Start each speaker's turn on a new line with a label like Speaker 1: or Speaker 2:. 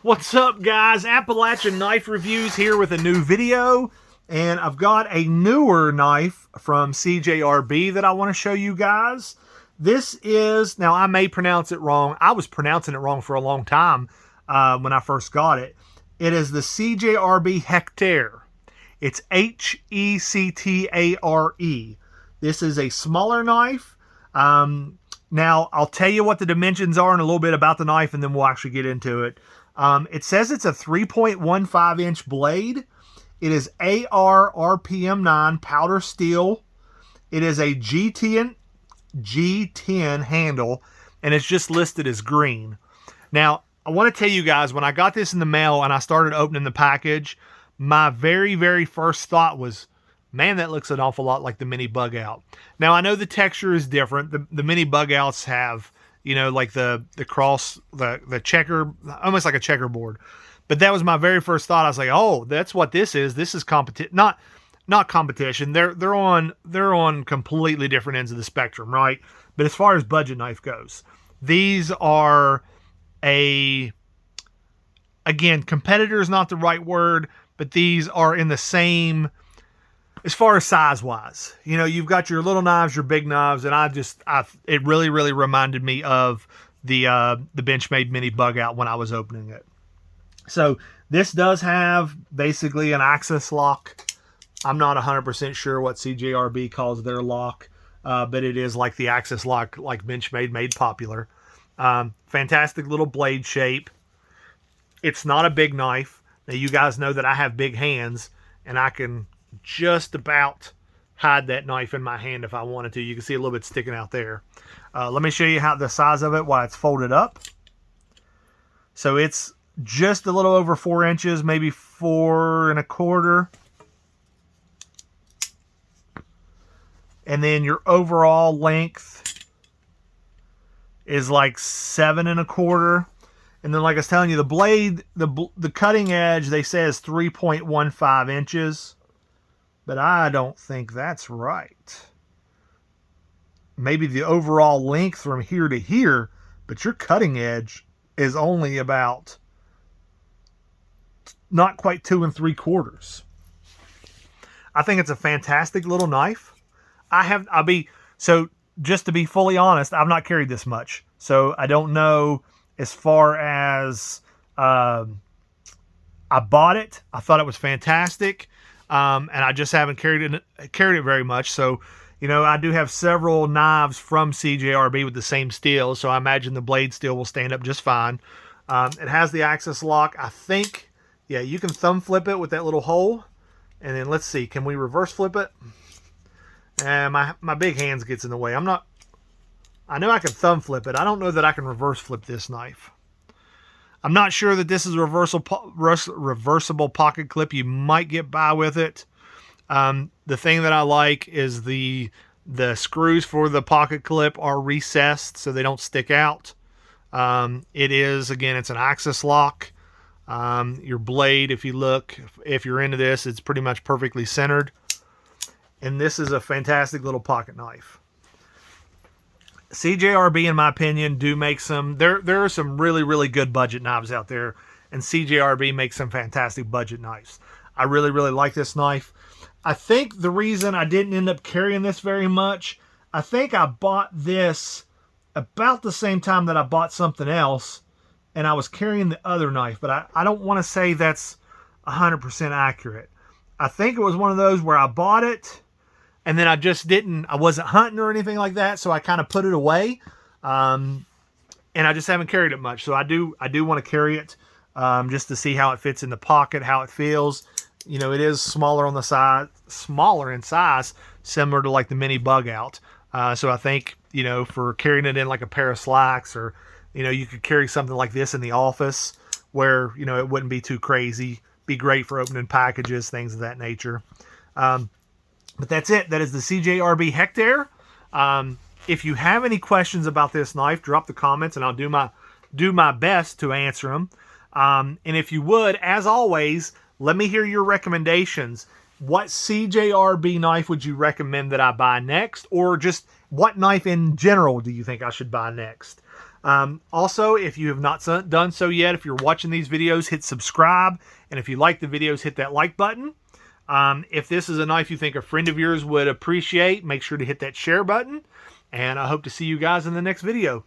Speaker 1: What's up, guys? Appalachian Knife Reviews here with a new video, and I've got a newer knife from CJRB that I want to show you guys. This is, now I may pronounce it wrong. I was pronouncing it wrong for a long time when I first got it. It is the CJRB Hectare. It's Hectare. This is a smaller knife. Now, I'll tell you what the dimensions are and a little bit about the knife, and then we'll actually get into it. It says it's a 3.15 inch blade. It is AR RPM 9 powder steel. It is a G10 handle, and it's just listed as green. Now, I want to tell you guys, when I got this in the mail and I started opening the package, my very first thought was, man, that looks an awful lot like the mini bug out. Now, I know the texture is different. The mini bug outs have, you know, like the cross, the checker, almost like a checkerboard. But that was my very first thought. I was like, oh, that's what this is. This is competition, not competition. They're on completely different ends of the spectrum, right? But as far as budget knife goes, these are again, competitor is not the right word, but these are in the same, as far as size-wise. You know, you've got your little knives, your big knives, and it really reminded me of the Benchmade Mini Bug Out when I was opening it. So this does have basically an access lock. I'm not 100% sure what CJRB calls their lock, but it is like the access lock like Benchmade made popular. Fantastic little blade shape. It's not a big knife. Now, you guys know that I have big hands, and I can just about hide that knife in my hand if I wanted to. You can see a little bit sticking out there. Let me show you how the size of it while it's folded up. So it's just a little over 4 inches, maybe 4 1/4. And then your overall length is like 7 1/4. And then, like I was telling you, the blade, the cutting edge, they say is 3.15 inches. But I don't think that's right. Maybe the overall length from here to here, but your cutting edge is only about not quite 2 3/4. I think it's a fantastic little knife. So just to be fully honest, I've not carried this much. So I don't know as far as, I bought it. I thought it was fantastic. And I just haven't carried it very much. So, you know, I do have several knives from CJRB with the same steel, so I imagine the blade steel will stand up just fine. It has the access lock. I think, yeah, you can thumb flip it with that little hole. And then let's see, can we reverse flip it? And my big hands gets in the way. I know I can thumb flip it. I don't know that I can reverse flip this knife. I'm not sure that this is a reversible pocket clip. You might get by with it. The thing that I like is the screws for the pocket clip are recessed so they don't stick out. It is, again, it's an access lock. Your blade, if you're into this, it's pretty much perfectly centered. And this is a fantastic little pocket knife. CJRB, in my opinion, do make some, there are some really good budget knives out there, and CJRB makes some fantastic budget knives. I really like this knife. I think the reason I didn't end up carrying this very much, I think I bought this about the same time that I bought something else, and I was carrying the other knife, but I don't want to say that's 100% accurate. I think it was one of those where I bought it, and then I wasn't hunting or anything like that, so I kind of put it away. And I just haven't carried it much. So I do want to carry it just to see how it fits in the pocket, how it feels. You know, it is smaller in size, similar to like the mini bug out. So I think, you know, for carrying it in like a pair of slacks, or, you know, you could carry something like this in the office where, you know, it wouldn't be too crazy. Be great for opening packages, things of that nature. But that's it. That is the CJRB Hectare. If you have any questions about this knife, drop the comments and I'll do my best to answer them. And if you would, as always, let me hear your recommendations. What CJRB knife would you recommend that I buy next? Or just what knife in general do you think I should buy next? Also, if you have not done so yet, if you're watching these videos, hit subscribe. And if you like the videos, hit that like button. If this is a knife you think a friend of yours would appreciate, make sure to hit that share button. And I hope to see you guys in the next video.